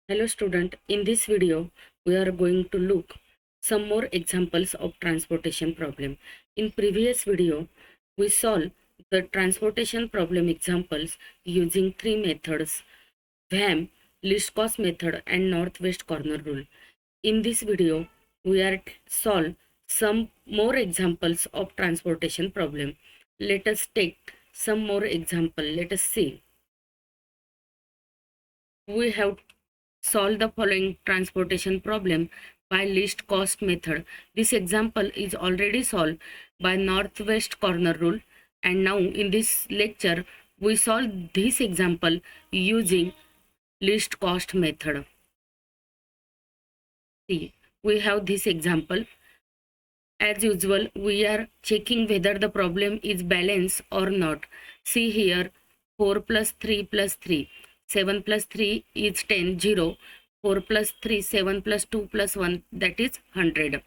Hello student, in this video we are going to look some more examples of transportation problem. In previous video we solved the transportation problem examples using three methods: VAM, least cost method and northwest corner rule. In this video we are solve some more examples of transportation problem. Let us take some more example. Let us see. We have solve the following transportation problem by least cost method. This example is already solved by northwest corner rule, and now in this lecture we solve this example using least cost method. See, we have this example. As usual, we are checking whether the problem is balanced or not. See here, 4 plus 3 plus 3. 7 plus 3 is 10, 0. 4 plus 3, 7 plus 2 plus 1, that is 100.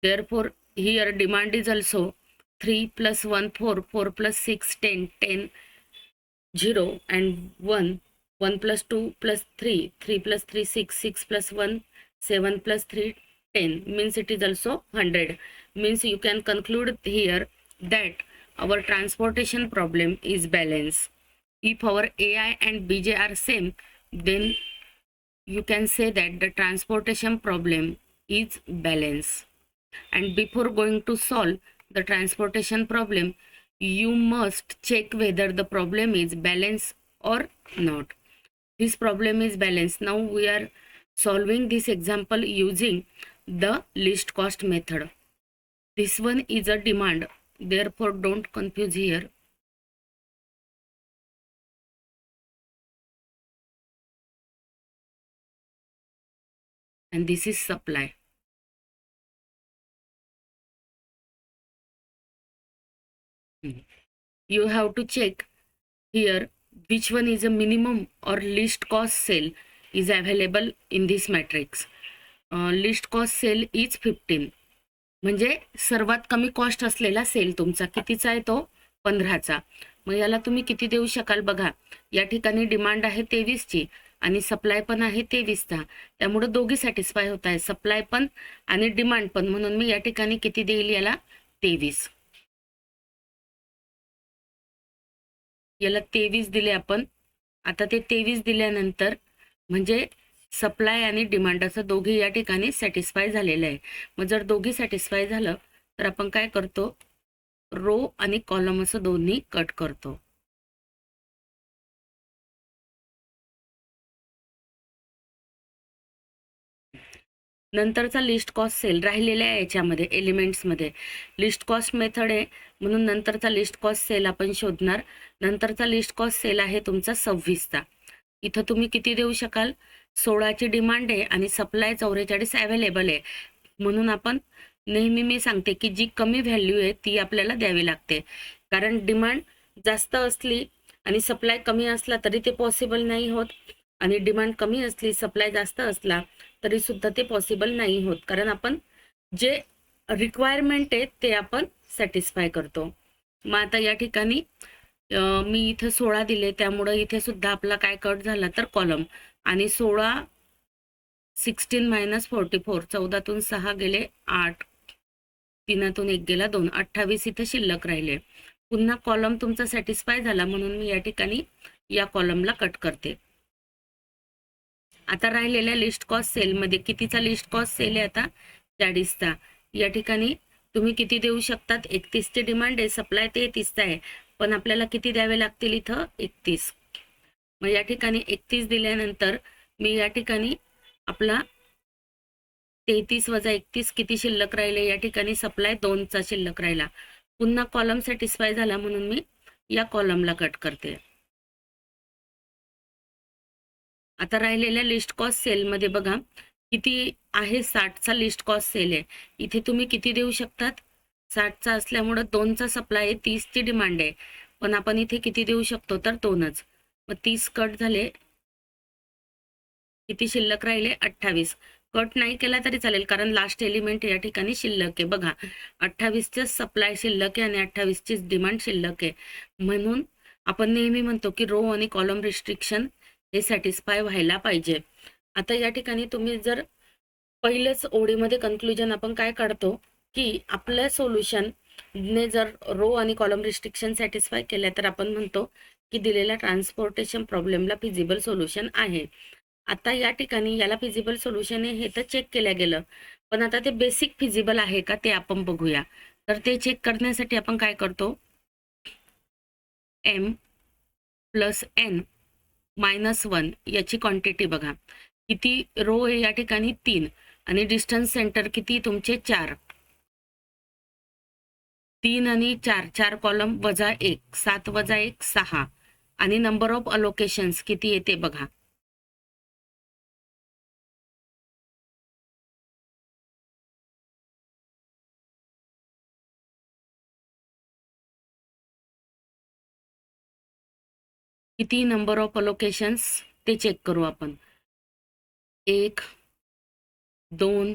Therefore, here demand is also 3 plus 1, 4. 4 plus 6, 10. 10, 0 and 1. 1 plus 2 plus 3. 3 plus 3, 6. 6 plus 1, 7 plus 3, 10. Means it is also 100. Means you can conclude here that our transportation problem is balanced. If our AI and BJ are same, then you can say that the transportation problem is balanced. And before going to solve the transportation problem, you must check whether the problem is balanced or not. This problem is balanced. Now we are solving this example using the least cost method. This one is a demand, therefore don't confuse here. And this is supply. You have to check here which one is a minimum or least cost cell is available in this matrix. Least cost cell is 15. म्हणजे सर्वात कमी cost असलेला sale तुमचा कितीचा आहे तो 15चा. मग याला तुम्ही किती देऊ शकाल बघा. या ठिकाणी डिमांड आहे 23 ची आणि सप्लाय पण आहे 23 चा. त्यामुळे दोघी सॅटिस्फाय होत आहे, सप्लाय पण आणि डिमांड पण. म्हणून मी या ठिकाणी किती देईल याला 23. याला 23 दिले आपण. आता ते 23 दिल्यानंतर म्हणजे सप्लाय आणि डिमांड असं दोघी या ठिकाणी सॅटिस्फाय झालेलं आहे. मग जर दोघी सॅटिस्फाय झालं तर आपण काय करतो, रो आणि कॉलम असं दोन्ही कट करतो. नंतरचा लिस्ट कॉस्ट सेल राहिलेल्या आहे याच्यामध्ये एलिमेंट्समध्ये. लिस्ट कॉस्ट मेथड आहे म्हणून नंतरचा लिस्ट कॉस्ट सेल आपण शोधणार. नंतरचा लिस्ट कॉस्ट सेल आहे तुमचा 26चा. इथं तुम्ही किती देऊ शकाल, 16ची डिमांड आहे आणि सप्लाय 44 अवेलेबल आहे. म्हणून आपण नेहमी मी सांगते की जी कमी व्हॅल्यू आहे ती आपल्याला द्यावी लागते. कारण डिमांड जास्त असली आणि सप्लाय कमी असला तरी ते पॉसिबल नाही होत, आणि डिमांड कमी असली सप्लाय जास्त असला तरी सुद्धा ते पॉसिबल नाही होत. कारण आपण जे रिक्वायरमेंट आहे ते आपण सॅटिस्फाय करतो. मग आता या ठिकाणी मी इथे 16 दिले, त्यामुळे इथे सुद्धा आपला काय कट झाला तर कॉलम. आणि 16 16 मायनस 44, 14तून 6 गेले 8, 3तून 1 गेला 2, 28 इथे शिल्लक राहिले. पुन्हा कॉलम तुमचा सॅटिस्फाय झाला म्हणून मी या ठिकाणी या कॉलमला कट करते. आता राहिलेल्या लिस्ट कॉस्ट सेलमध्ये कितीचा लिस्ट कॉस्ट सेल आहे आता 40चा. या ठिकाणी तुम्ही किती देऊ शकतात, 31ची डिमांड आहे, सप्लाय 33चा आहे, पण आपल्याला किती द्यावे लागतील इथं 31. मग या ठिकाणी 31 दिल्यानंतर मी या ठिकाणी आपला 33 वजा 31 किती शिल्लक राहिले, या ठिकाणी सप्लाय 2चा शिल्लक राहिला. पुन्हा कॉलम सॅटिस्फाय झाला म्हणून मी या कॉलमला कट करते. आता राहिलेल्या लिस्ट कॉस्ट सेलमध्ये बघा किती आहे, 60चा लिस्ट कॉस्ट सेल आहे. इथे तुम्ही किती देऊ शकतात, 60चा असल्यामुळे 2चा सप्लाय आहे, 30ची डिमांड आहे, पण आपण इथे किती देऊ शकतो तर 2च. मग 30 कट झाले, किती शिल्लक राहिले 28. कट नाही केला तरी चालेल कारण लास्ट एलिमेंट या ठिकाणी शिल्लक आहे. बघा 28चे सप्लाय शिल्लक आहे आणि 28ची डिमांड शिल्लक आहे. म्हणून आपण नेहमी म्हणतो की रो आणि कॉलम रिस्ट्रिक्शन हे सॅटिस्फाय व्हायला पाहिजे. आता या ठिकाणी तुम्ही जर पहिल्याच ओळीमध्ये कन्क्लुजन आपण काय काढतो की आपल्या सोल्युशन ने जर रो आणि कॉलम रिस्ट्रिक्शन सॅटिस्फाय केल्या तर आपण म्हणतो की दिलेल्या ट्रान्सपोर्टेशन प्रॉब्लेमला फिजिबल सोल्युशन आहे. आता या ठिकाणी याला फिजिबल सोल्युशन आहे हे तर चेक केलं गेलं, पण आता ते बेसिक फिजिबल आहे का ते आपण बघूया. तर ते चेक करण्यासाठी आपण काय करतो, m प्लस n मायनस 1 याची क्वांटिटी बघा किती. रो आहे या ठिकाणी 3 आणि डिस्टन्स सेंटर किती तुमचे 4. 3 आणि 4, 4 कॉलम वजा 1, 7 वजा 1 6 आणि नंबर ऑफ अलोकेशन्स किती येते बघा. किती नंबर ऑफ अलोकेशन्स ते चेक करू आपण. 1 2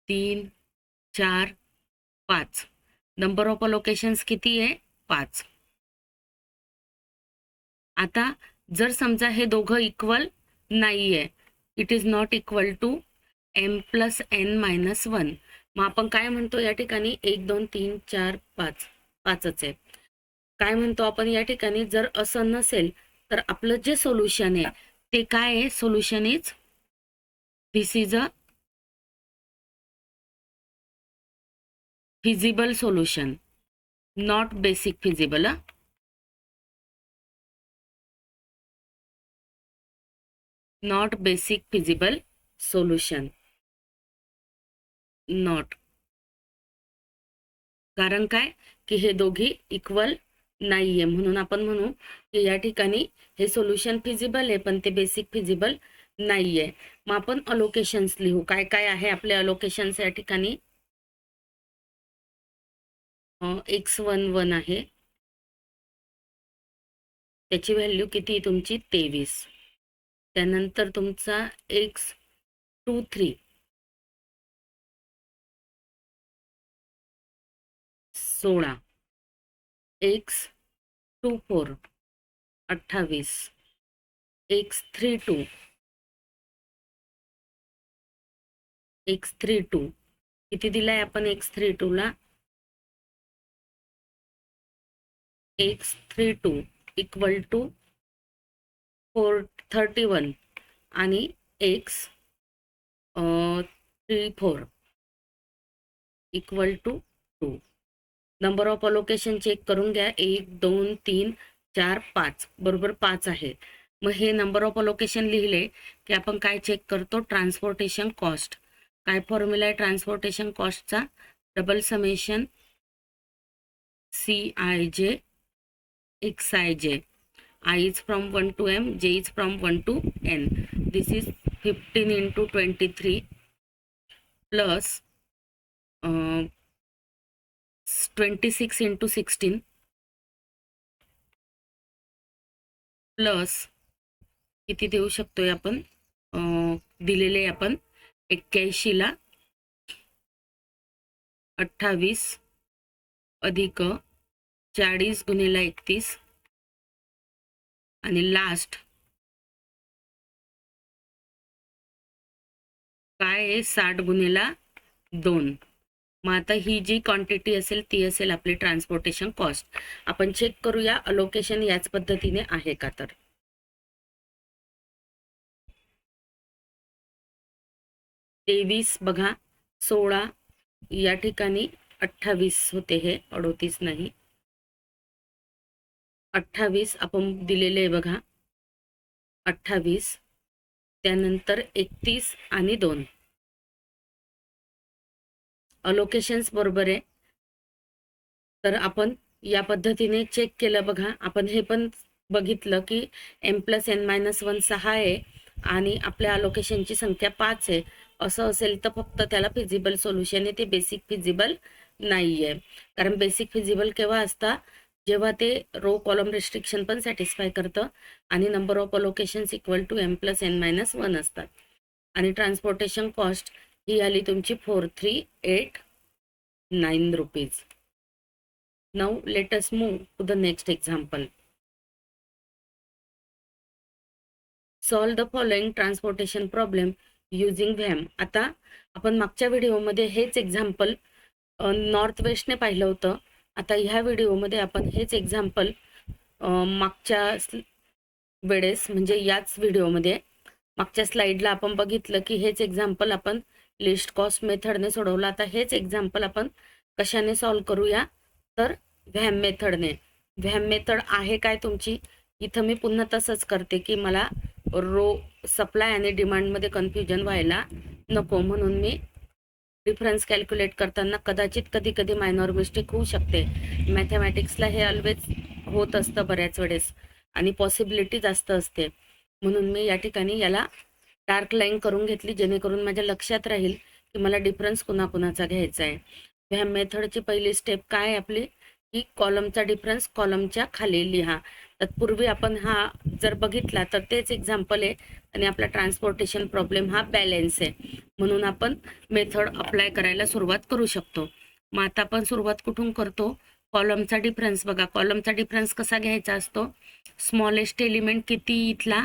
3 4 5. नंबर ऑफ अलोकेशन्स किती आहे 5. आता जर समजा हे दोघं इक्वल नाहीये, it is not equal to m plus n minus 1, मग आपण काय म्हणतो या ठिकाणी 1 2 3 4 5 5च आहे. काय म्हणतो आपण या ठिकाणी, जर असं नसेल तर आपलं जे सोल्युशन आहे ते काय आहे, solution is this is a feasible solution, not basic feasible. Not basic feasible solution, not. कारण काय की हे दोघी इक्वल नाहीये, म्हणून आपण म्हणू की या ठिकाणी हे सोल्युशन फिजिबल आहे पण ते बेसिक फिजिबल नाहीये. मग आपण अलोकेशन्स लिहू. काय काय आहे आपले अलोकेशन्स या ठिकाणी. x11 आहे, त्याची व्हॅल्यू किती तुमची 23. त्यानंतर तुमचा x23 16, x24 28, x32 किती दिलाय आपण x32 ला. x32 इक्वल टू 431 आणि x34 equal to 2. Number of allocation check करून घ्या. 1 2 3 4 5 बरोबर 5 आहे. मग हे नंबर ऑफ अलोकेशन लिहिले की आपण काय चेक करतो, ट्रान्सपोर्टेशन कॉस्ट. काय फॉर्म्युला आहे ट्रान्सपोर्टेशन कॉस्टचा, double summation CIJ XIJ. I is from 1 to m, j is from 1 to n. This is 15 into 23 plus 26 into 16 plus किती देऊ शकतोय आपण, दिलेले आपण 81 ला 28 अधिक 40 गुणिला 31 आणि लास्ट काय आहे 60 गुणिला 2. मग आता ही जी क्वांटिटी असेल ती असेल आपली ट्रान्सपोर्टेशन कॉस्ट. आपण चेक करूया अलोकेशन याच पद्धतीने आहे का. तर 23 बघा, 16 या ठिकाणी 28 होते, हे 38 नाही, 28 आपण दिलेले आहे बघा 28. त्यानंतर 31 आणि 2 अलोकेशन्स बरोबर आहे. तर आपण या पद्धतीने चेक केलं बघा. आपण हे पण बघितलं की m प्लस n मायनस 1 6 आहे आणि आपल्या अलोकेशनची संख्या 5 आहे. असं असेल तर फक्त त्याला फिजिबल सोल्युशन आहे, ते बेसिक फिजिबल नाही आहे. कारण बेसिक फिजिबल केव्हा असतं, जेव्हा ते रो कॉलम रिस्ट्रिक्शन पण सॅटिस्फाय करतं आणि number of allocations equal to m plus n minus 1 असतात. आणि ट्रान्सपोर्टेशन कॉस्ट ही आली तुमची 4389 rupees. Now let us move to the next example. Solve the following transportation problem using VAM. आता आपण मागच्या व्हिडिओमध्ये हेच एक्झाम्पल नॉर्थ वेस्टने पाहिलं होतं. आता ह्या व्हिडिओमध्ये आपण हेच एक्झाम्पल मागच्या वेळेस म्हणजे याच व्हिडिओमध्ये मागच्या स्लाइडला आपण बघितलं की हेच एक्झाम्पल आपण लिस्ट कॉस्ट मेथडने सोडवलं. आता हेच एक्झाम्पल आपण कशाने सॉल्व करूया, तर व्हॅम मेथडने. व्हॅम मेथड आहे काय तुमची, इथं मी पुन्हा तसंच करते की मला रो सप्लाय आणि डिमांडमध्ये कन्फ्युजन व्हायला नको, म्हणून मी डिफरन्स कॅल्क्युलेट करताना कदाचित कधी कधी मायनॉर मिस्टेक होऊ शकते. मॅथमॅटिक्सला हे ऑलवेज होत असतं बऱ्याच वेळेस आणि पॉसिबिलिटी जास्त असते, म्हणून मी या ठिकाणी याला डार्क लाईन करून घेतली जेणेकरून माझ्या लक्षात राहील की मला डिफरन्स कुणाकुणाचा घ्यायचा आहे. ह्या मेथडची पहिली स्टेप काय आहे आपली, की कॉलमचा डिफरन्स कॉलमच्या खाली लिहा. तत्पूर्वी आपण हा जर बघितला तर तेच एक्झाम्पल आहे आणि आपला ट्रान्सपोर्टेशन प्रॉब्लेम हा बॅलन्स आहे, म्हणून आपण मेथड अप्लाय करायला सुरुवात करू शकतो. मग आता आपण सुरुवात कुठून करतो, कॉलमचा डिफरन्स. बघा कॉलमचा डिफरन्स कसा घ्यायचा असतो, स्मॉलेस्ट एलिमेंट किती इथला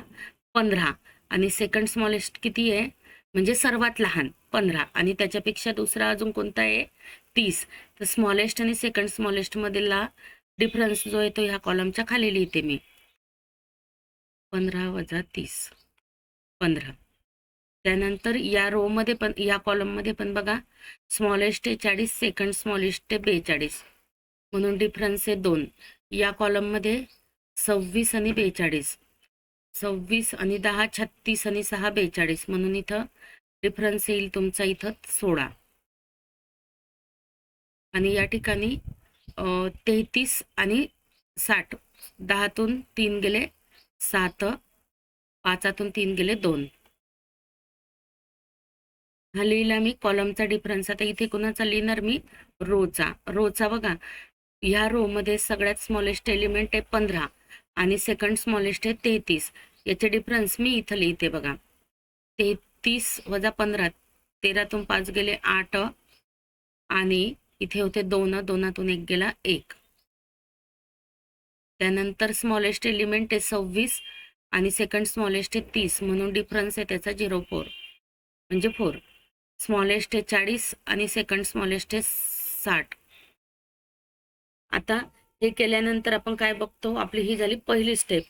15 आणि सेकंड स्मॉलेस्ट किती आहे म्हणजे सर्वात लहान 15 आणि त्याच्यापेक्षा दुसरा अजून कोणता आहे 30. तर स्मॉलेस्ट आणि सेकंड स्मॉलेस्ट मधला डिफरन्स जो आहे तो ह्या कॉलमच्या खाली लिहिते मी, 15 वजा 30 15. त्यानंतर या रो मध्ये पण या कॉलम मध्ये पण बघा स्मॉलेस्ट आहे 40, सेकंड स्मॉलेस्ट आहे 42, म्हणून डिफरन्स आहे 2. या कॉलम मध्ये 26 आणि 42, 26 आणि 10 36 आणि 6 42, म्हणून इथं डिफरन्स येईल तुमचा इथं 16. आणि या ठिकाणी 33 आणि 60, 10तून 3 गेले 7, 5तून 3 गेले 2. हा लिहिला मी कॉलमचा डिफरन्स. आता इथे कुणाचा लिहिणार मी, रोचा. बघा ह्या रो मध्ये सगळ्यात स्मॉलेस्ट एलिमेंट आहे 15 आणि सेकंड स्मॉलेस्ट आहे 33. याचे डिफरन्स मी इथं लिहिते बघा, 33 वजा 15, 13तून 5 गेले 8 आणि इथे होते 2, 2तून 1 गेला 1. त्यानंतर स्मॉलेस्ट एलिमेंट आहे 26 आणि सेकंड स्मॉलेस्ट आहे 30, म्हणून डिफरन्स आहे त्याचा 0.4 म्हणजे 4. स्मॉलेस्ट आहे 40 आणि सेकंड स्मॉलेस्ट आहे 60. आता हे केल्यानंतर आपण काय बघतो, आपली ही झाली पहिली स्टेप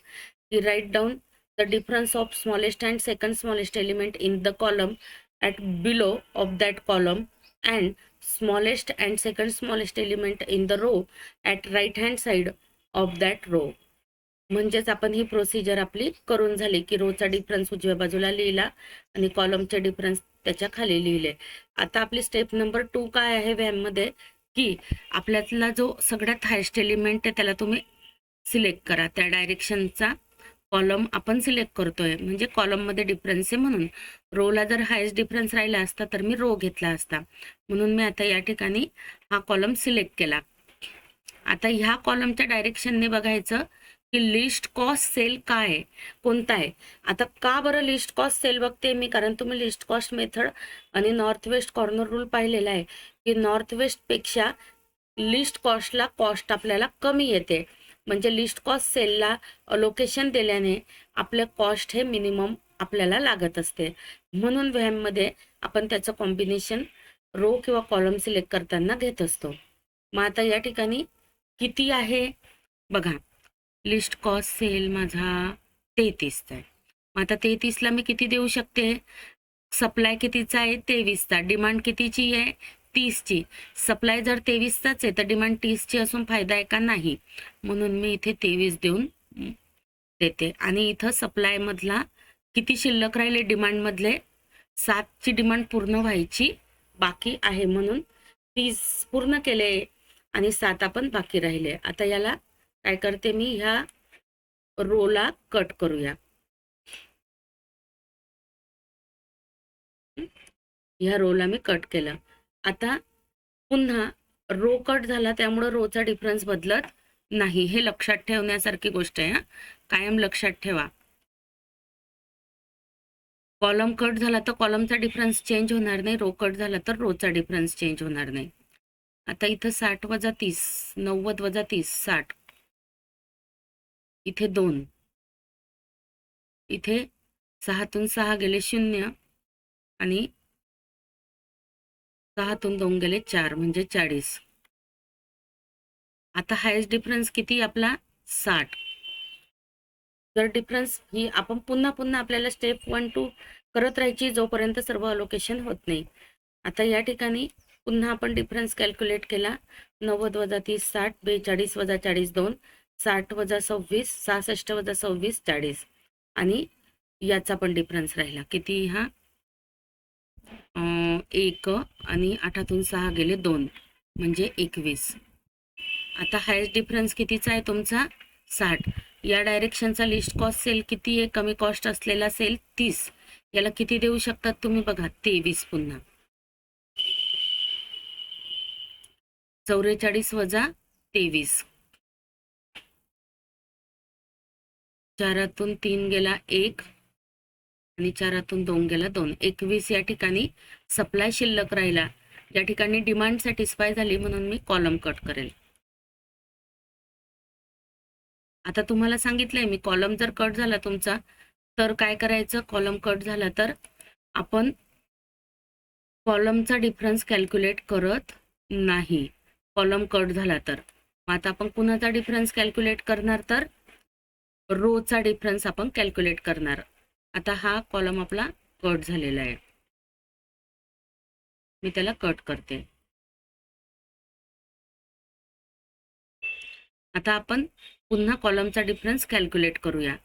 की write down the difference of smallest and second smallest element in the column at below of that column and smallest and second smallest element in the row at right hand side of that row. म्हणजेच आपण ही procedure आपली करून झाली की Rochak difference उजव्या बाजूला लिहिला आणि कॉलमचे डिफरन्स त्याच्या खाली लिहिले. आता आपली स्टेप नंबर 2 काय आहे व्हॅम मध्ये, की आपल्यातला जो सगळ्यात हायेस्ट एलिमेंट आहे त्याला तुम्ही सिलेक्ट करा. त्या डायरेक्शनचा कॉलम आपण सिलेक्ट करतोय म्हणजे कॉलम मध्ये डिफरन्स आहे, म्हणून रोला जर हायेस्ट डिफरन्स राहिला असता तर मी रो घेतला असता, म्हणून मी आता या ठिकाणी हा कॉलम सिलेक्ट केला. आता ह्या कॉलमच्या डायरेक्शनने बघायचं की लिस्ट कॉस्ट सेल काय आहे, कोणता आहे. आता का बरं लिस्ट कॉस्ट सेल बघते मी, कारण तुम्ही लिस्ट कॉस्ट मेथड आणि नॉर्थ वेस्ट कॉर्नर रूल पाहिलेला आहे की नॉर्थ वेस्ट पेक्षा लिस्ट कॉस्टला कॉस्ट आपल्याला कमी येते, म्हणजे लिस्ट कॉस्ट सेलला लोकेशन दिल्याने आपलं कॉस्ट हे मिनिमम आपल्याला लागत असते, म्हणून व्हॅम मध्ये आपण त्याचं कॉम्बिनेशन रो किंवा कॉलम सिलेक्ट करताना घेत असतो. मग आता या ठिकाणी किती आहे बघा, लिस्ट कॉस्ट सेल माझा 33चा आहे. मग आता 33ला मी किती देऊ शकते, सप्लाय कितीचा आहे 23चा, डिमांड कितीची आहे 30ची. सप्लाय जर 23चाच आहे तर डिमांड 30ची असून फायदा आहे का, नाही, म्हणून मी इथे 23 देऊन देते. आणि इथं सप्लाय मधला किती शिल्लक राहिले, डिमांड मधले 7ची डिमांड पूर्ण व्हायची बाकी आहे, म्हणून 30 पूर्ण केले आणि 7 आपण बाकी राहिले. आता याला काय करते मी, ह्या रोला कट करूया. ह्या रोला मी कट केलं. आता पुन्हा रो कट झाला त्यामुळे रोचा डिफरन्स बदलत नाही, हे लक्षात ठेवण्यासारखी गोष्ट आहे. कायम लक्षात ठेवा, कॉलम कट झाला तर कॉलमचा डिफरन्स चेंज होणार नाही, रो कट झाला तर रोचा डिफरन्स चेंज होणार नाही. आता इथं 60 वजा 30, 90 वजा 30 60, इथे 2, इथे 6तून 6 गेले 0 आणि 6तून 2 गेले 4 म्हणजे 40. आता हायेस्ट डिफरन्स किती आपला 60. जर डिफरन्स ही आपण पुन्हा पुन्हा आपल्याला स्टेप 1 2 करत राहायची जोपर्यंत सर्व अलोकेशन होत नाही. आता या ठिकाणी पुन्हा आपण डिफरन्स कॅल्क्युलेट केला. 90 वजा 30 60, 42 वजा 40 2, 60 वजा 26, 66 वजा 26 40 आणि याचा पण डिफरन्स राहिला किती हा 1 आणि 8तून 6 गेले 2 म्हणजे 21. आता हायेस्ट डिफरन्स कितीचा आहे तुमचा 60. या डायरेक्शनचा लिस्ट कॉस्ट सेल किती आहे कमी कॉस्ट असलेला सेल 30. याला किती देऊ शकतात तुम्ही बघा 23. पुन्हा 44 वजा 23, 4तून 3 गेला 1 आणि 4तून 2 गेला 2, 21 या ठिकाणी सप्लाय शिल्लक राहिला. या ठिकाणी डिमांड सॅटिस्फाय झाली म्हणून मी कॉलम कट करेल. आता तुम्हाला सांगितलंय मी कॉलम जर कट झाला तुमचा तर काय करायचं. कॉलम कट झाला तर आपण कॉलमचा डिफरन्स कॅल्क्युलेट करत नाही. कॉलम कट झाला तर आता आपण कुणाचा डिफरन्स कॅल्क्युलेट करणार तर रोचा डिफरन्स आपण कॅल्क्युलेट करणार. आता हा कॉलम आपला कट झालेला आहे. मी त्याला कट करते. आता आपण पुन्हा कॉलमचा डिफरन्स कॅल्क्युलेट करूया.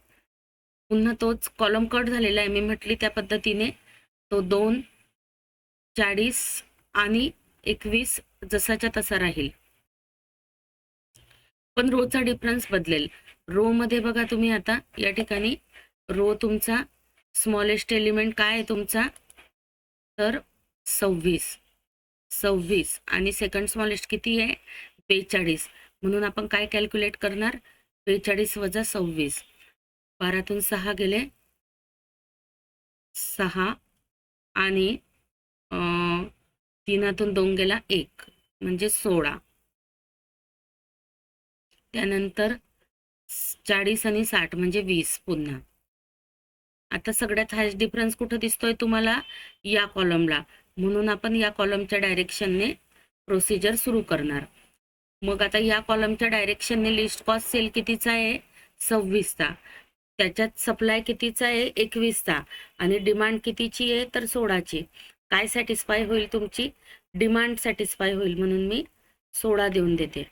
पुन्हा तोच कॉलम कट झालेला आहे मी म्हटली त्या पद्धतीने. तो 2 40 आणि 21 जसाच्या तसा राहील. पण रोचा डिफरन्स बदलेल. रो मध्ये बघा तुम्ही आता या ठिकाणी रो तुमचा स्मॉलेस्ट एलिमेंट काय आहे तुमचा तर 26 आणि सेकंड स्मॉलेस्ट किती आहे 42. म्हणून आपण काय कॅल्क्युलेट करणार 42 वजा 26, 12तून 6 गेले 6 आणि 3तून 2 गेला 1 म्हणजे 16. त्यानंतर 40 आणि 60 म्हणजे 20 पुन्हा. आता सगळ्यात हायस्ट डिफरन्स कुठं दिसतोय तुम्हाला या कॉलमला. म्हणून आपण या कॉलमच्या डायरेक्शनने प्रोसिजर सुरू करणार. मग आता या कॉलमच्या डायरेक्शनने लिस्ट कॉस्ट सेल कितीचा आहे 26चा. त्याच्यात सप्लाय कितीचा आहे 21चा आणि डिमांड कितीची आहे तर 16ची. काय सॅटिस्फाय होईल तुमची डिमांड सॅटिस्फाय होईल म्हणून मी 16 देऊन देते.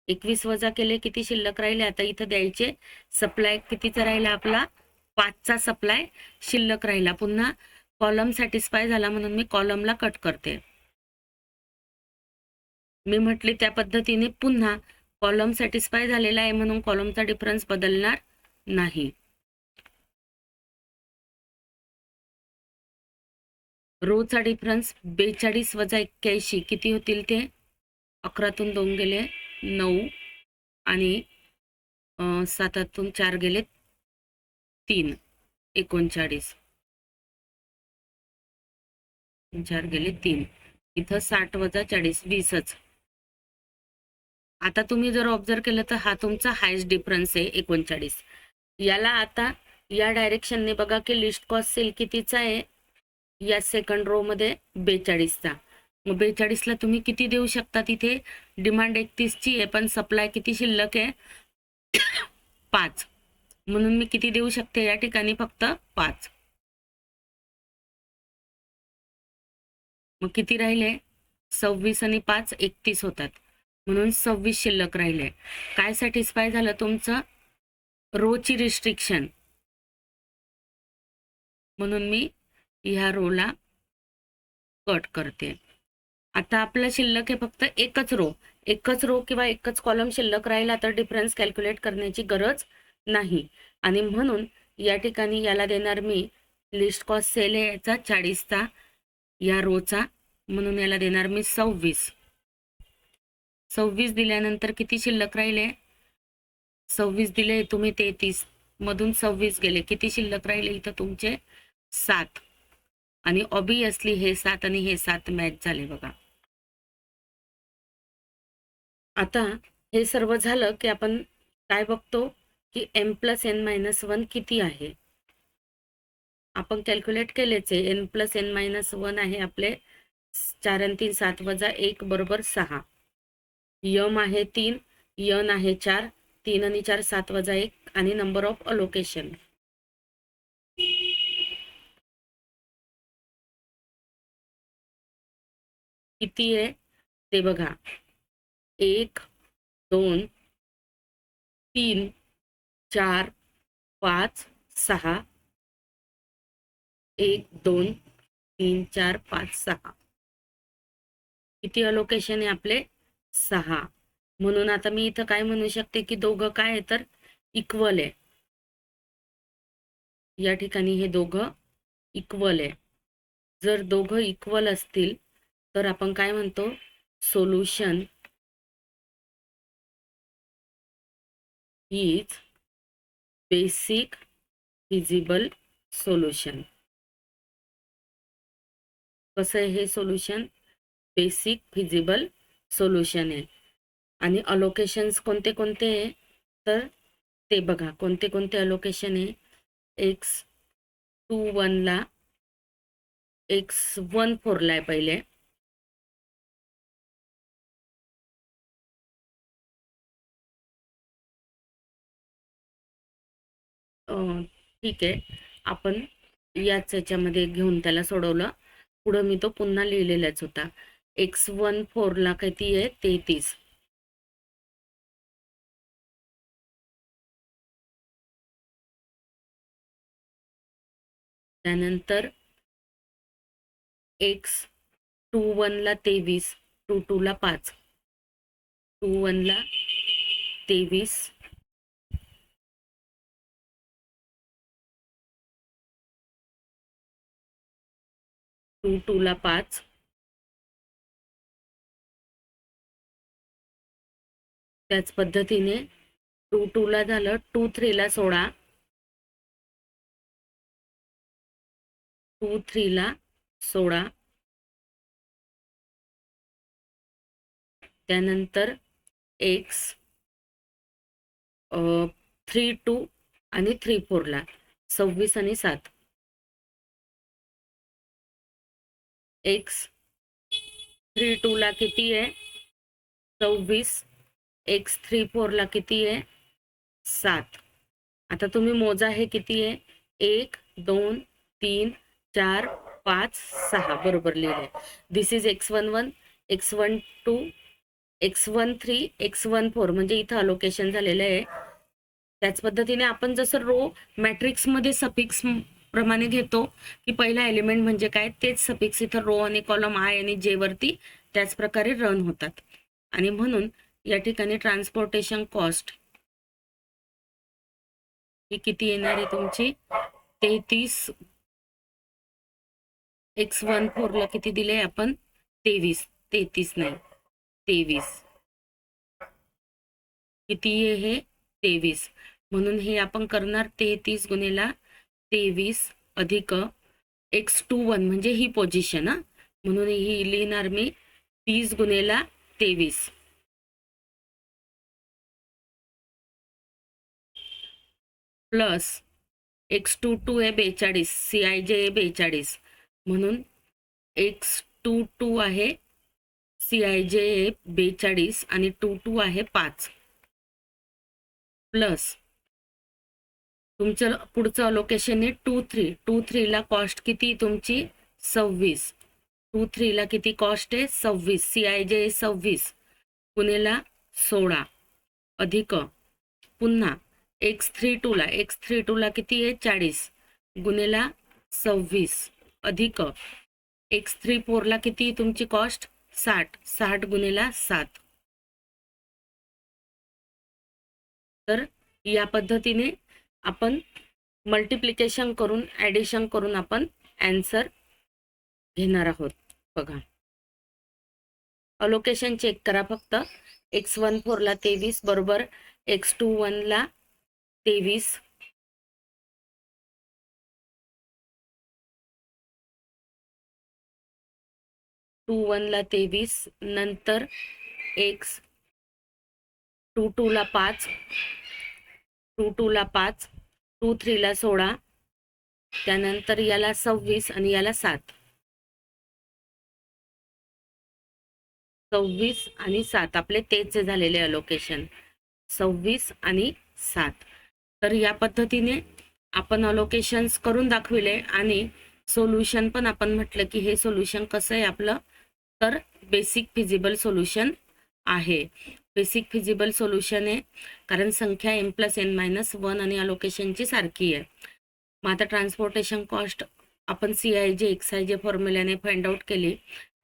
21 वजा केले किती शिल्लक राहिले. आता इथं द्यायचे सप्लाय कितीचा राहिला आपला 5चा सप्लाय शिल्लक राहिला. पुन्हा कॉलम सॅटिस्फाय झाला म्हणून मी कॉलमला कट करते. मी म्हटली त्या पद्धतीने पुन्हा कॉलम सॅटिस्फाय झालेला आहे म्हणून कॉलमचा डिफरन्स बदलणार नाही. रोचा डिफरन्स 42 वजा 81 किती होतील ते 11तून 2 गेले 9 आणि 7तून 4 गेले 3 39, 4 गेले 3. इथं 60 वजा 40 20च. आता तुम्ही जर ऑब्झर्व केलं तर हा तुमचा हायस्ट डिफरन्स आहे 39. याला आता या डायरेक्शनने बघा की लिस्ट कॉस्ट सेल कितीचा आहे या सेकंड रो मध्ये 42चा. मग 42ला तुम्ही किती देऊ शकता. तिथे डिमांड 31ची आहे पण सप्लाय किती शिल्लक आहे 5. म्हणून मी किती देऊ शकते या ठिकाणी फक्त 5. मग किती राहिले 26 आणि 5 31 होतात म्हणून 26 शिल्लक राहिले. काय सॅटिस्फाय झालं तुमचं रोची रिस्ट्रिक्शन म्हणून मी ह्या रोला कट करते. आता आपलं शिल्लक आहे फक्त एकच रो किंवा एकच कॉलम शिल्लक राहिला तर डिफरन्स कॅल्क्युलेट करण्याची गरज नाही. आणि म्हणून या ठिकाणी याला देणार मी लिस्ट कॉस्ट सेल आहे याचा 40चा या रोचा म्हणून याला देणार मी 26. 26 दिल्यानंतर किती शिल्लक राहिले 26 दिले तुम्ही 33 मधून 26 गेले किती शिल्लक राहिले इथं तुमचे 7 आणि ऑब्वियसली हे 7 आणि हे 7 मॅच झाले बघा. आता हे सर्व झालं की आपण काय बघतो की m + n - 1 किती आहे. आपण कॅल्क्युलेट केलेच आहे. n + n - 1 आहे आपले 4 आणि 3 7 वजा 1 बरोबर 6. यम आहे 3, यन आहे 4, 3 आणि 4 7 वजा 1 आणि नंबर ऑफ अलोकेशन किती आहे ते बघा. 1 2 3 4 5 6 1 2 3 4 5 6. किती अलोकेशन आहे आपले 6. म्हणून आता मी इथं काय म्हणू शकते की दोघं काय आहे तर इक्वल आहे. या ठिकाणी हे दोघं इक्वल आहे. जर दोघं इक्वल असतील तर आपण काय म्हणतो solution is basic feasible solution. कसं आहे हे सोल्युशन बेसिक फिजिबल सोल्युशन आहे. आणि अलोकेशन्स कोणते कोणते आहे तर ते बघा कोणते कोणते अलोकेशन आहे. x21 ला x14 ला आहे पहिले. ठीक आहे आपण याच याच्यामध्ये घेऊन त्याला सोडवलं. पुढं मी तो पुन्हा लिहिलेलाच होता. x14 ला किती आहे 33. त्यानंतर x21 ला 23, 22 ला 5, 21 ला 23, 22 ला 5, त्याच पद्धतीने 22 ला झालं 23 ला 16, 23 ला 16. त्यानंतर x32 आणि 34 ला 26 आणि 7. x32 ला किती आहे 26, x34 ला किती आहे 7. आता तुम्ही मोजा हे किती आहे 1 2 3 4 5 6 बरोबर लिहिले. दिस is x11, x12, x13, x14 म्हणजे इथं अलोकेशन झालेलं आहे. त्याच पद्धतीने आपण जसं रो मॅट्रिक्स मध्ये सफिक्स प्रमाणे घेतो की पहिला एलिमेंट म्हणजे काय तेच सफिक्स इथं रो आणि कॉलम आय आणि जे वरती त्याच प्रकारे रन होतात. आणि म्हणून या ठिकाणी ट्रान्सपोर्टेशन कॉस्ट ही किती येणार आहे तुमची 33. x14 ला किती दिले आपण 23, 33 नाही 23. किती आहे हे 23. म्हणून हे आपण करणार 33 गुणिला 23 अधिक x21 म्हणजे ही पोझिशन. म्हणून ही लिहिणार मी 30 गुणिला 23 प्लस x22 आहे 42, CIJ आहे 42. म्हणून x22 आहे CIJ आहे 42 आणि 22 आहे 5 प्लस तुमचं पुढचं अलोकेशन आहे 23. 23 ला कॉस्ट किती तुमची 26. 23 ला किती कॉस्ट आहे 26, CIJ आहे 26 गुणिला 16 अधिक पुन्हा x32 ला किती आहे 40 गुणिला 26 अधिक x34 ला किती तुमची कॉस्ट 60, 60 गुणिला 7. तर या पद्धतीने आपण मल्टिप्लिकेशन करून ॲडिशन करून आपण आन्सर घेणार आहोत. बघा अलोकेशन चेक करा फक्त. x14 ला 23 बरोबर x21 ला 23, ला 23 नंतर x22 ला 5, 23 ला 16 त्यानंतर याला 26 आणि याला 7. 26 आणि 7 आपले तेच झालेले अलोकेशन, 26 आणि 7. तर या पद्धतीने आपण अलोकेशन्स करून दाखविले आणि सोल्युशन पण आपण म्हटलं की हे सोल्युशन कसं आहे आपलं, तर बेसिक फिजिबल सोल्युशन आहे. बेसिक फिजिबल सोल्युशन आहे कारण संख्या m+n-1 आणि अलोकेशनची सारखी आहे. मग आता ट्रान्सपोर्टेशन कॉस्ट आपण CIJ XIJ फॉर्म्युल्याने फाइंड आउट केली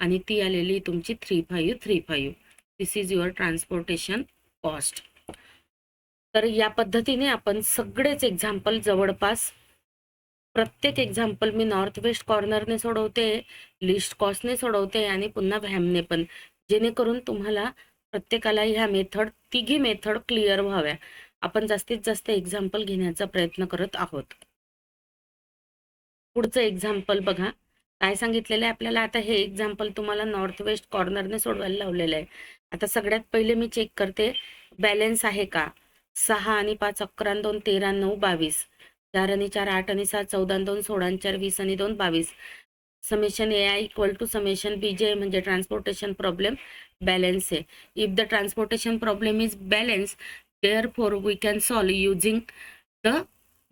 आणि ती आलेली तुमची 3535. दिस इज युअर ट्रान्सपोर्टेशन कॉस्ट. तर या पद्धतीने आपण सगळेच एक्झाम्पल जवळपास प्रत्येक एक्झाम्पल मी नॉर्थ वेस्ट कॉर्नरने सोडवते, लिस्ट कॉस्टने सोडवते आणि पुन्हा व्हॅमने पण, जेणेकरून तुम्हाला प्रत्येकाला ह्या मेथड, तिघी मेथड क्लिअर व्हाव्या. आपण जास्तीत जास्त एक्झाम्पल घेण्याचा प्रयत्न करत आहोत. पुढचं एक्झाम्पल बघा काय सांगितलेलं आहे आपल्याला. आता हे एक्झाम्पल तुम्हाला नॉर्थ वेस्ट कॉर्नरने सोडवायला लावलेलं आहे. आता सगळ्यात पहिले मी चेक करते बॅलन्स आहे का. 6 आणि 5 11 आणि 2 13 आणि 9 22, 4 आणि 4 8 आणि 7 14 आणि 2 16 आणि 4 20 आणि 2 22. Summation AI equal to summation BJ म्हणजे ट्रान्सपोर्टेशन प्रॉब्लेम बॅलन्स आहे. If the transportation problem is balance, therefore we can solve using the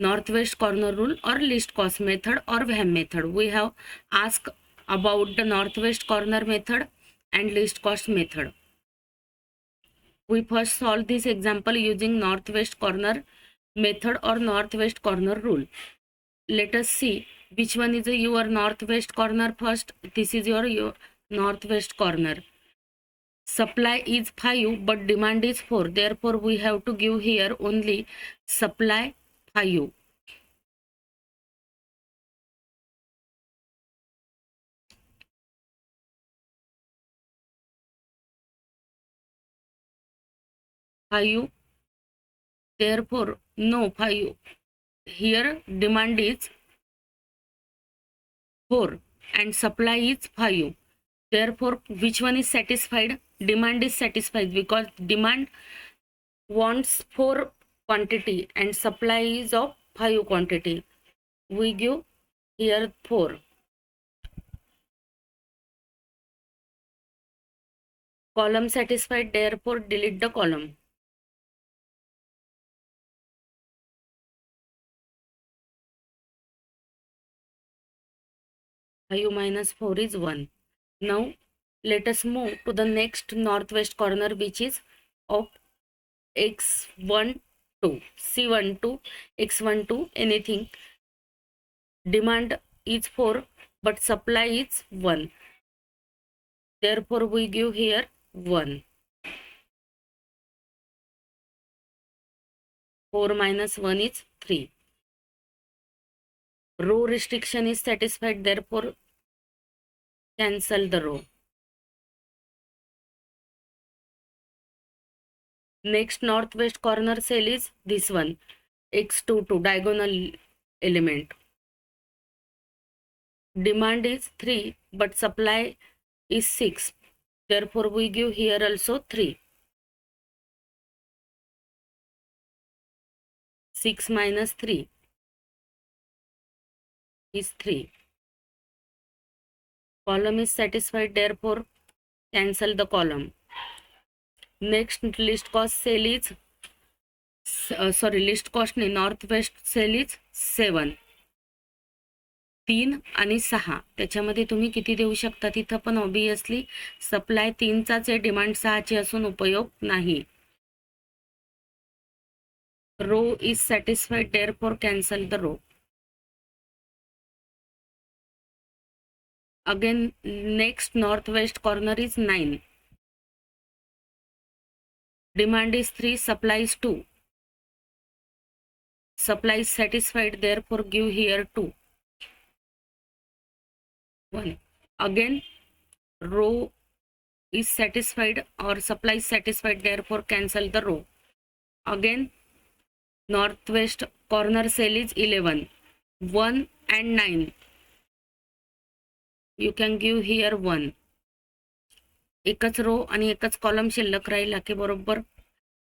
northwest corner rule or least cost method or VHAM method. We have asked about the northwest corner method and least cost method. We first solve this example using northwest corner method or northwest corner rule. Let us see which one is your northwest corner first. This is your northwest corner. Supply is 5 but demand is 4. Therefore, we have to give here only supply 5. Therefore, no 5. Here demand is 4 and supply is 5. Therefore, which one is satisfied? Demand is satisfied because demand wants 4 quantity and supply is of 5 quantity. We give here 4. Column satisfied, therefore delete the column. 5 minus 4 is 1. Now let us move to the next northwest corner, which is of x12, c12, x12 anything. Demand is 4 but supply is 1. Therefore we give here 1. 4 minus 1 is 3. Row restriction is satisfied, therefore cancel the row. Next northwest corner cell is this one, x22, diagonal element. Demand is 3 but supply is 6. Therefore we give here also 3. 6 minus 3 is 3. Column is satisfied, therefore cancel the column. Next list cost cell is list cost ने northwest cell is 7. 3 आणि 6 त्याच्यामध्ये तुम्ही किती देऊ शकता, तिथं पण obviously supply 3चाच आहे, डिमांड 6ची असून उपयोग नाही. Row is satisfied, therefore cancel the row. Again next northwest corner is 9. Demand is 3, supply is 2. Supply is satisfied, therefore give here 2. 1. Again row is satisfied or supply is satisfied, therefore cancel the row. Again northwest corner cell is 11. 1 and 9. You can give here 1. एकच row आणि एकच column शिल्लक राहिला की बरोबर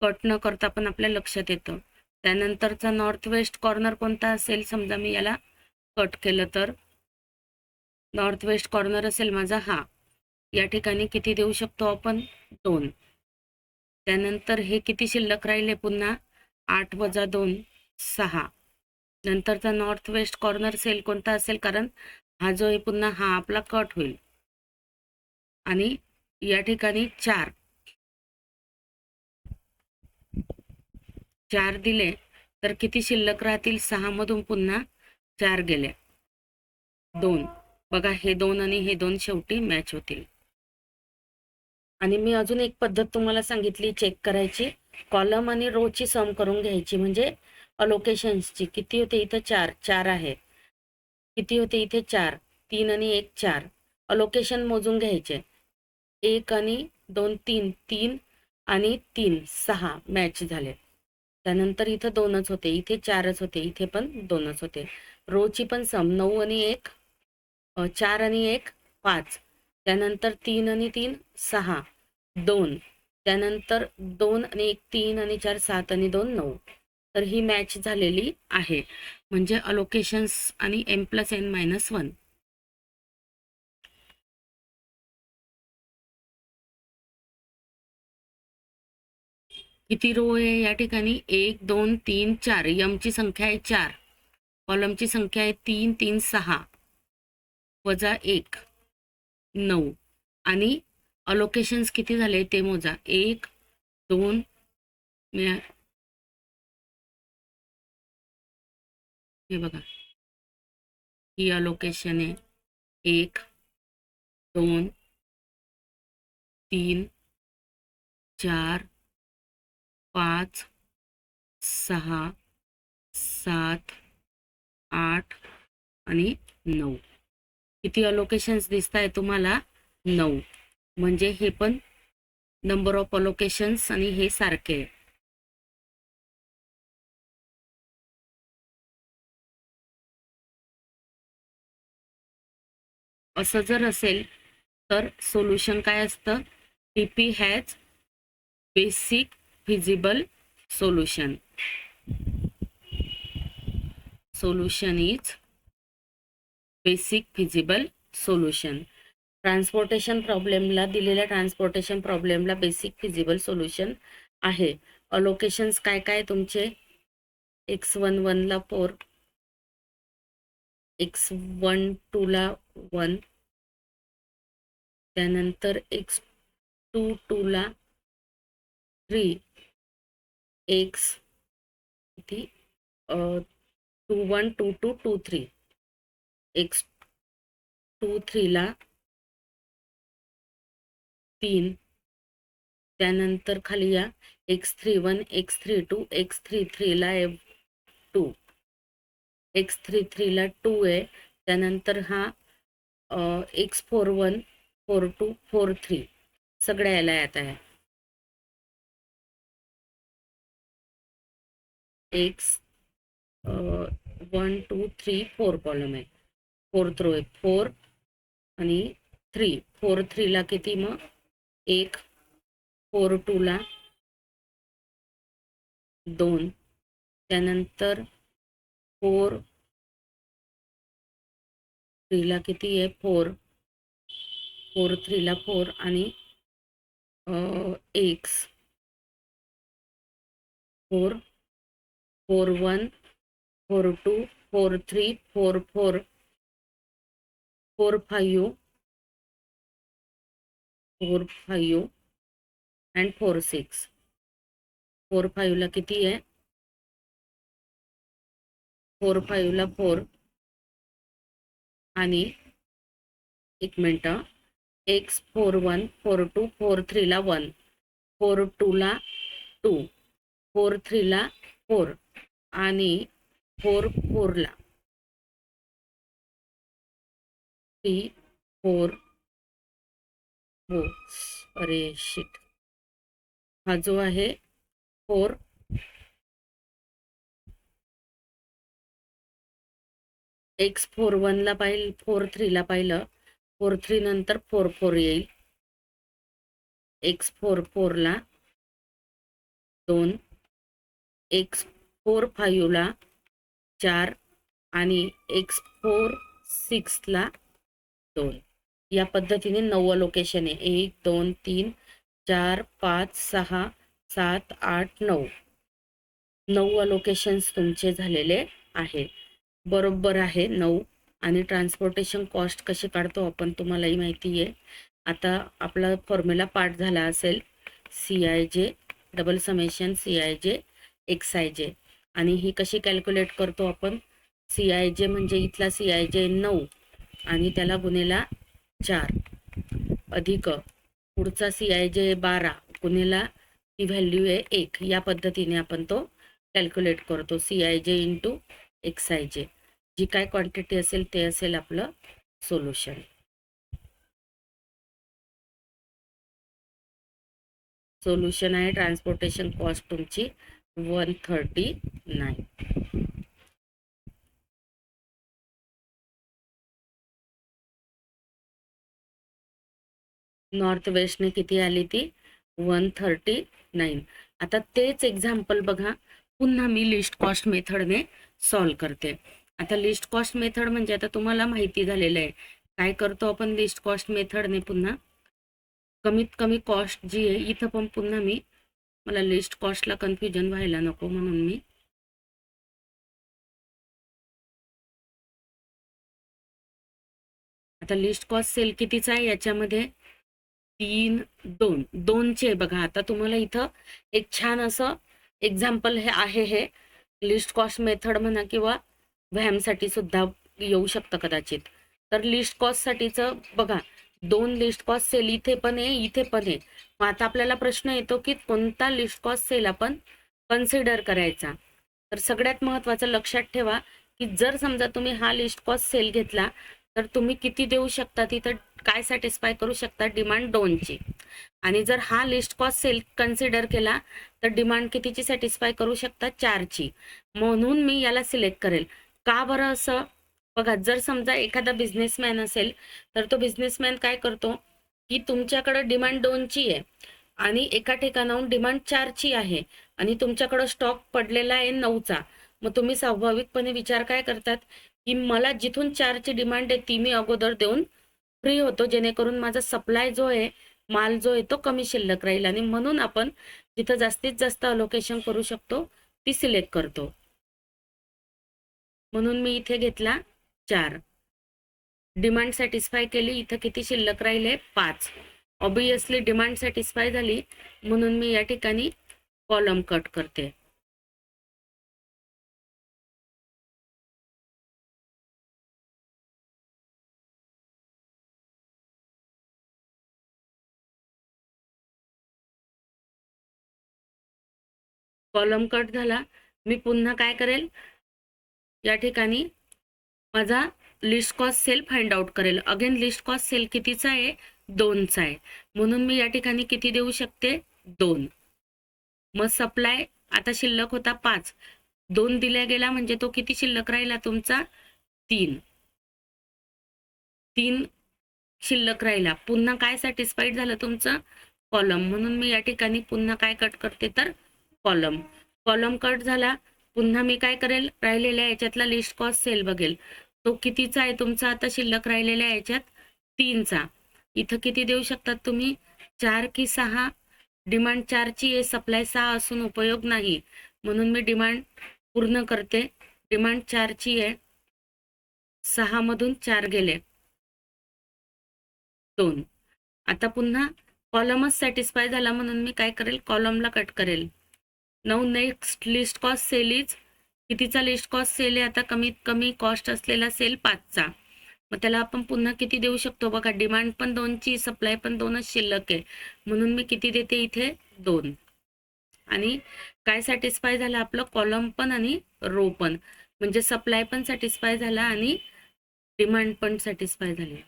cut न करता पण आपल्या लक्षात येतं. त्यानंतरचा नॉर्थ वेस्ट कॉर्नर कोणता असेल, समजा मी याला कट केलं तर नॉर्थ वेस्ट कॉर्नर असेल माझा हा, या ठिकाणी किती देऊ शकतो आपण 2. त्यानंतर हे किती शिल्लक राहिले पुन्हा 8 वजा 2 6. नंतरचा नॉर्थ वेस्ट कॉर्नर सेल कोणता असेल, कारण हा जो आहे पुन्हा हा आपला कट होईल. आणि या ठिकाणी 4 दिले तर किती शिल्लक राहतील, 6 मधून पुन्हा 4 गेले 2. बघा हे 2 आणि हे 2 शेवटी मॅच होतील. आणि मी अजून एक पद्धत तुम्हाला सांगितली चेक करायची, कॉलम आणि रो ची सम करून घ्यायची, म्हणजे अलोकेशन्सची. किती होते इथं 4 आहे, किती होते इथे 4, 3 आणि 1 4. अलोकेशन मोजून घ्यायचे, 1 आणि 2 3, 3 आणि 3 6 मॅच झाले. त्यानंतर इथं 2च होते, इथे 4च होते, इथे पण 2च होते. रोची पण सम 9 आणि 1 4 आणि 1 5. त्यानंतर 3 आणि 3 6 2. त्यानंतर 2 आणि 1 3 आणि 4 7 आणि 2 9. तर ही मॅच झालेली आहे, म्हणजे अलोकेशन्स आणि m+n-1. किती रो आहे या ठिकाणी, 1 2 3 4. यमची संख्या आहे 4, कॉलमची संख्या आहे 3 3 6 वजा 1 9. आणि अलोकेशन्स किती झाले ते मोजा, 1 2 हे बघा, ही अलोकेशन आहे 1 2 3 4 5 6 7 8 आणि 9. किती अलोकेशन्स दिसत आहे तुम्हाला, 9. म्हणजे हे पण नंबर ऑफ अलोकेशन्स आणि हे सारखे. असं जर असेल तर सोल्युशन काय असतं, T P has basic feasible solution. Solution is basic feasible solution. Transportation प्रॉब्लेमला, दिलेल्या ट्रान्सपोर्टेशन प्रॉब्लेमला बेसिक फिजिबल सोल्युशन आहे. अलोकेशन्स काय काय तुमचे, x11 ला 4, x12 ला 1, त्यानंतर x22 ला 3, x किती 21 22 23, x23 ला 3. त्यानंतर खाली या x31 x32 x33 ला 2, x33 ला 2 आहे. त्यानंतर हा x41 42 43 सगळ्या याला येत आहे. x 1 2 3 4 कॉलम आहे, 4th रो आहे 4 आणि 3. 4 3 ला किती मग 1, 4 2 ला 2. त्यानंतर 4 3 ला किती आहे 4, 4 3 ला 4 आणि x 4 4 1 4 2 4 3 4 4 4 5 4 5 and 4 6. 4 5 ला किती आहे, 4 5 ला 4 आणि 1 मिनिट, x 4 1 4 2 4 3 ला 1, 4 2 ला 2, 4 3 ला 4 आणि 4 4 ला 3 4 हो. अरे शिट, हा जो आहे 4 x 4 1 ला पाहिलं, 4 3 ला पाहिलं, 4 3 नंतर 4 4 येईल, x 4 4 ला 2, x 4 5 ला 4 आणि x4 6ला 2. या पद्धतीने 9 लोकेशन आहे. 1 2 3 4 5 6 7 8 9. 9 लोकेशन्स तुमचे झालेले आहे. बरोबर आहे 9. आणि ट्रान्सपोर्टेशन कॉस्ट कशी काढतो आपण तुम्हालाही माहिती आहे. आता आपला फॉर्म्युला पाठ झाला असेल, CIJ double summation CIJ XIJ. आणि ही कशी कॅल्क्युलेट करतो आपण, CIJ म्हणजे इथला CIJ 9 आणि त्याला गुणेला 4 अधिक पुढचा CIJ 12 गुणेला ती व्हॅल्यू आहे 1. या पद्धतीने आपण तो कॅल्क्युलेट करतो. CIJ इंटू XIJ, जी काय क्वांटिटी असेल ते असेल आपलं सोल्युशन. सोल्युशन आहे ट्रान्सपोर्टेशन कॉस्ट तुमची 139. नॉर्थ वेस्टने किती आली ती 139. आता तेच एक्झाम्पल बघा, पुन्हा मी लिस्ट कॉस्ट मेथडने सॉल्व करते. आता लिस्ट कॉस्ट मेथड म्हणजे आता तुम्हाला माहिती झालेलं आहे. काय करतो आपण लिस्ट कॉस्ट मेथडने, पुन्हा कमीत कमी कॉस्ट जी आहे इथं पण पुन्हा मला लिस्ट कॉस्टला कन्फ्युजन व्हायला नको म्हणून मी आता लिस्ट कॉस्ट सेल कितीचा आहे याच्यामध्ये 3 2 2चे बघा. आता तुम्हाला इथं एक छान असं एक्झाम्पल हे आहे. हे लिस्ट कॉस्ट मेथड म्हणा किंवा व्हॅमसाठी सुद्धा येऊ शकतं कदाचित. तर लिस्ट कॉस्ट साठीचं बघा, 2 लिस्ट कॉस्ट सेल इथे पण आहे, इथे पण आहे. मग आता आपल्याला प्रश्न येतो की कोणता लिस्ट कॉस्ट सेल आपण कन्सिडर करायचा. तर सगळ्यात महत्त्वाचं लक्षात ठेवा की जर समजा तुम्ही हा लिस्ट कॉस्ट सेल घेतला तर तुम्ही किती देऊ शकता, तिथं काय सॅटिस्फाय करू शकता, डिमांड 2ची. आणि जर हा लिस्ट कॉस्ट सेल कन्सिडर केला तर डिमांड कितीची सॅटिस्फाय करू शकता, 4ची. म्हणून मी याला सिलेक्ट करेल. का बरं असं बघा, जर समजा एखादा बिझनेसमॅन असेल तर तो बिझनेसमॅन काय करतो की तुमच्याकडे डिमांड 2ची आहे आणि एका ठिकाणाहून डिमांड 4ची आहे आणि तुमच्याकडे स्टॉक पडलेला आहे 9चा. मग तुम्ही स्वाभाविकपणे विचार काय करतात की मला जिथून 4ची डिमांड आहे ती मी अगोदर देऊन फ्री होतो, जेणेकरून माझा सप्लाय जो आहे, माल जो आहे तो कमी शिल्लक राहील. आणि म्हणून आपण जिथं जास्तीत जास्त अलोकेशन करू शकतो ती सिलेक्ट करतो. म्हणून मी इथे घेतला 4. डिमांड सॅटिस्फाय केली, इथं किती शिल्लक राहिले 5. ऑब्वियसली डिमांड सॅटिस्फाय झाली म्हणून मी या ठिकाणी कॉलम कट करते. कॉलम कट झाला. मी पुन्हा काय करेल, या ठिकाणी माझा least cost cell find out करेल. अगेन लिस्ट कॉस्ट सेल कितीचा आहे, 2चा आहे. म्हणून मी या ठिकाणी किती देऊ शकते, 2. मग सप्लाय आता शिल्लक होता 5, 2 दिल्या गेला म्हणजे तो किती शिल्लक राहिला तुमचा, 3. 3 शिल्लक राहिला. पुन्हा काय सॅटिस्फाईड झालं तुमचं, कॉलम. म्हणून मी या ठिकाणी पुन्हा काय कट करते, तर कॉलम. कॉलम कट झाला. पुन्हा मी काय करेल, राहिलेल्या याच्यातला लिस्ट कॉस्ट सेल बघेल, तो कितीचा आहे तुमचा आता शिल्लक राहिलेल्या याच्यात, 3चा. इथं किती देऊ शकतात तुम्ही, 4 की 6. डिमांड 4ची आहे, सप्लाय 6 असून उपयोग नाही, म्हणून मी डिमांड पूर्ण करते. डिमांड 4ची आहे, 6 मधून 4 गेले, 2. आता पुन्हा कॉलमच सॅटिस्फाय झाला म्हणून मी काय करेल, कॉलमला कट करेल. Now next least cost cell is, कितीचा लिस्ट कॉस्ट सेल आहे आता, कमीत कमी कॉस्ट असलेला सेल 5चा. मग त्याला आपण पुन्हा किती देऊ शकतो बघा, डिमांड पण 2ची, सप्लाय पण 2च शिल्लक आहे, म्हणून मी किती देते इथे, 2. आणि काय सॅटिस्फाय झालं आपलं, कॉलम पण आणि रो पण, म्हणजे सप्लाय पण सॅटिस्फाय झाला आणि डिमांड पण सॅटिस्फाय झाली.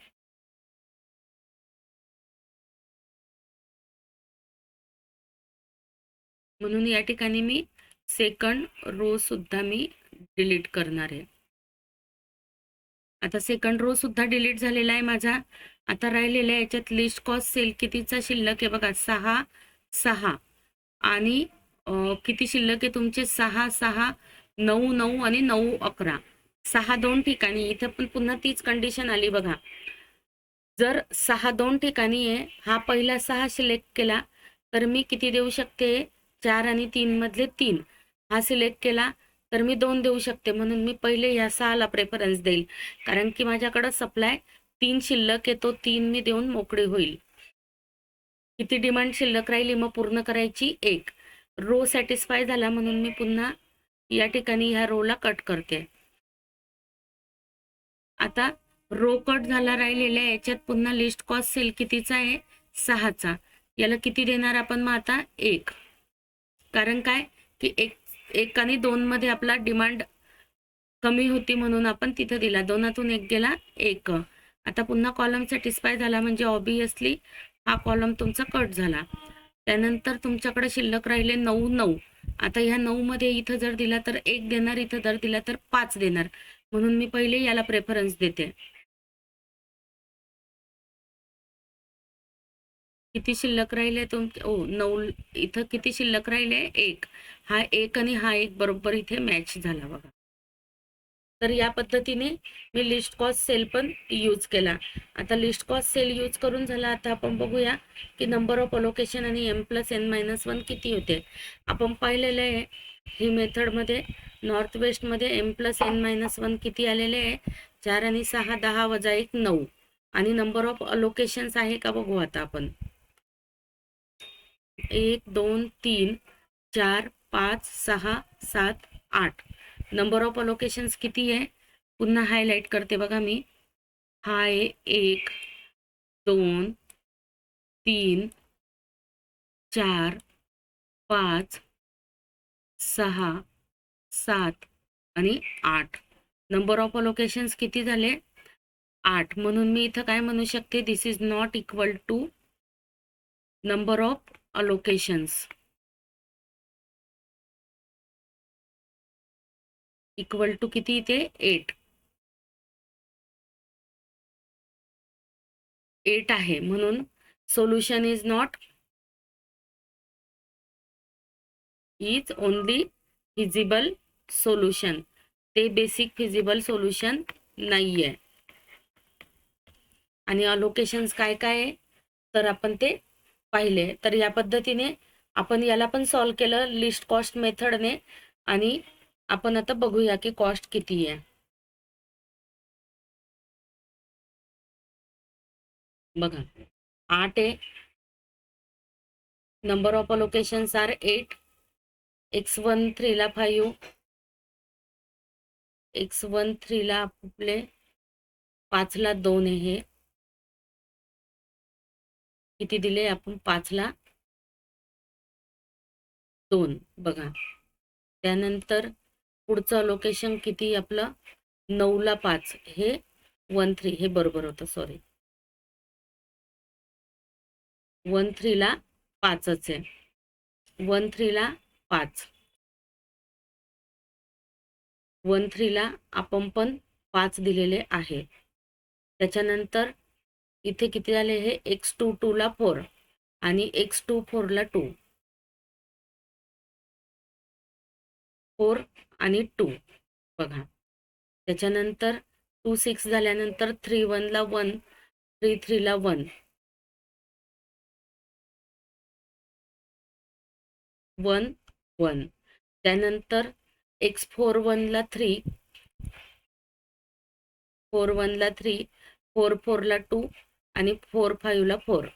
म्हणून या ठिकाणी मी सेकंड रो सुद्धा मी डिलीट करणार आहे. आता सेकंड रो सुद्धा डिलीट झालेला आहे माझा. आता राहिलेल्या याच्यात लिस्ट कॉस्ट सेल कितीचा शिल्लक आहे बघा, 6 6. आणि किती शिल्लक आहे तुमचे, 6 6 9 9 आणि 9 11. 6 2 ठिकाणी इथं पण पुन्हा तीच कंडिशन आली बघा. जर 6 2 ठिकाणी आहे, हा पहिला 6 सिलेक्ट केला तर मी किती देऊ शकते? 4 आणि 3 मधले 3. हा सिलेक्ट केला तर मी 2 देऊ शकते. म्हणून मी पहिले या 6 ला प्रेफरन्स देईल, कारण की माझ्याकडे सप्लाय 3 शिल्लक आहे, तो 3 मी देऊन मोकळी होईल. किती डिमांड शिल्लक राहिली मग पूर्ण करायची? 1. रो सॅटिस्फाय झाला म्हणून मी पुन्हा या ठिकाणी ह्या रोला कट करते. आता रो कट झाला राहिलेल्या याच्यात पुन्हा लिस्ट कॉस्ट सेल कितीचा आहे? 6चा. याला किती देणार आपण मग आता? 1. कारण काय की 1 आणि 2 मध्ये आपला डिमांड कमी होती म्हणून आपण तिथं दिला. 2तून 1 गेला 1. आता पुन्हा कॉलम सॅटिस्फाय झाला म्हणजे ऑब्वियसली हा कॉलम तुमचा कट झाला. त्यानंतर तुमच्याकडे शिल्लक राहिले 9 9. आता ह्या 9 मध्ये इथं जर दिला तर 1 देणार, इथं जर दिला तर 5 देणार. म्हणून मी पहिले याला प्रेफरन्स देते. किती शिल्लक राहिले तुमचे? 9. इथं किती शिल्लक राहिले? 1. हा 1 आणि हा 1 बरोबर इथे मॅच झाला बघा. तर या पद्धतीने मी लिस्ट कॉस्ट सेल पण यूज केला. आता लिस्ट कॉस्ट सेल यूज करून झाला. आता आपण बघूया की नंबर ऑफ अलोकेशन आणि m+n-1 किती होते. आपण पाहिलेलं आहे ही मेथडमध्ये नॉर्थ वेस्टमध्ये m+n-1 किती आलेले आहे? 4 आणि 6 10 वजा 1 9. आणि नंबर ऑफ अलोकेशन्स आहे का बघू आता आपण. 1 2 3 4 5 6 7 8. नंबर ऑफ अलोकेशन्स किती आहे? पुन्हा हायलाइट करते बघा मी. हा आहे 1 2 3 4 5 6 7 आणि 8. नंबर ऑफ अलोकेशन्स किती झाले? 8. म्हणून मी इथं काय म्हणू शकते? This is not equal to number of allocations equal to किती इथे? 8. 8 आहे. म्हणून solution is not is only feasible solution. ते बेसिक फिजिबल सोल्युशन नाहीये. आणि अलोकेशन्स काय काय आहे तर आपण ते पाहिले. तर या पद्धतीने आपण याला पण सॉल्व केलं लिस्ट कॉस्ट मेथडने. आणि आपण आता बघूया की कॉस्ट किती आहे. बघा 8 आहे. Number of अलोकेशन्स R 8. x13 ला 5, x13 ला आपले 5 ला 2 आहे. किती दिले आपण? 5 ला 2 बघा. त्यानंतर पुढचं लोकेशन किती आपलं? 9 ला 5. हे 13 हे बरोबर होतं. सॉरी 13 ला 5च आहे. 13 ला 5. 13 ला आपण पण 5 दिलेले आहे. त्याच्यानंतर इथे किती झाले? हे x22 ला 4 आणि x24 ला 2. 4 आणि 2 बघा. त्याच्यानंतर 2 6 झाल्यानंतर 3 1 ला 1, 3 3 ला 1, 1 1. त्यानंतर x4 1 ला 3, 4 1 ला 3, 4 4 ला 2 आणि 4 5 ला 4.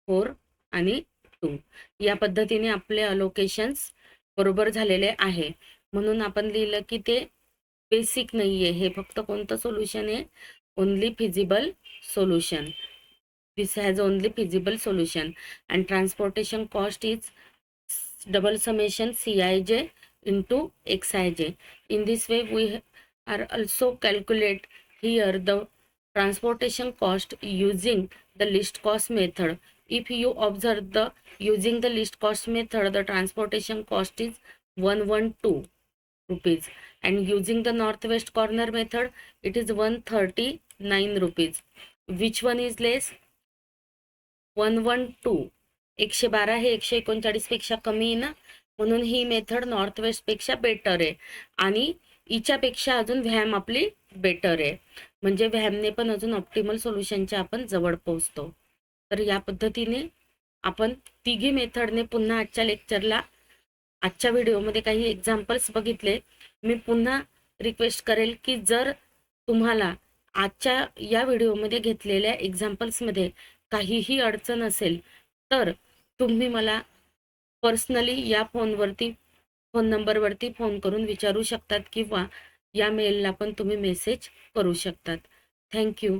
4 आणि 2. या पद्धतीने आपले अलोकेशन्स बरोबर झालेले आहे. म्हणून आपण लिहिलं की ते बेसिक नाहीये. हे फक्त कोणतं सोल्युशन आहे? Only feasible solution. This has only feasible solution and transportation cost is double summation Cij into Xij. In this way we are also calculate here the transportation cost using the list cost method. If you observe the using the list cost method, the transportation cost is 112 rupees, and using the northwest corner method it is 139 rupees. Which one is less? 112. 112 हे 139 पेक्षा कमी आहे ना. म्हणून ही method north वेस्टपेक्षा better आहे आणि हिच्यापेक्षा अजून व्हॅम आपली बेटर आहे. म्हणजे व्हॅमने पण अजून ऑप्टिमल सोल्युशनच्या आपण जवळ पोहोचतो. तर या पद्धतीने आपण तिघी मेथडने पुन्हा आजच्या व्हिडिओमध्ये काही एक्झाम्पल्स बघितले. मी पुन्हा रिक्वेस्ट करेल की जर तुम्हाला आजच्या या व्हिडिओमध्ये घेतलेल्या एक्झाम्पल्समध्ये काहीही अडचण असेल तर तुम्ही मला पर्सनली या फोन नंबरवरती फोन करून विचारू शकतात किंवा या मेलला पण तुम्ही मेसेज करू शकतात. थँक्यू.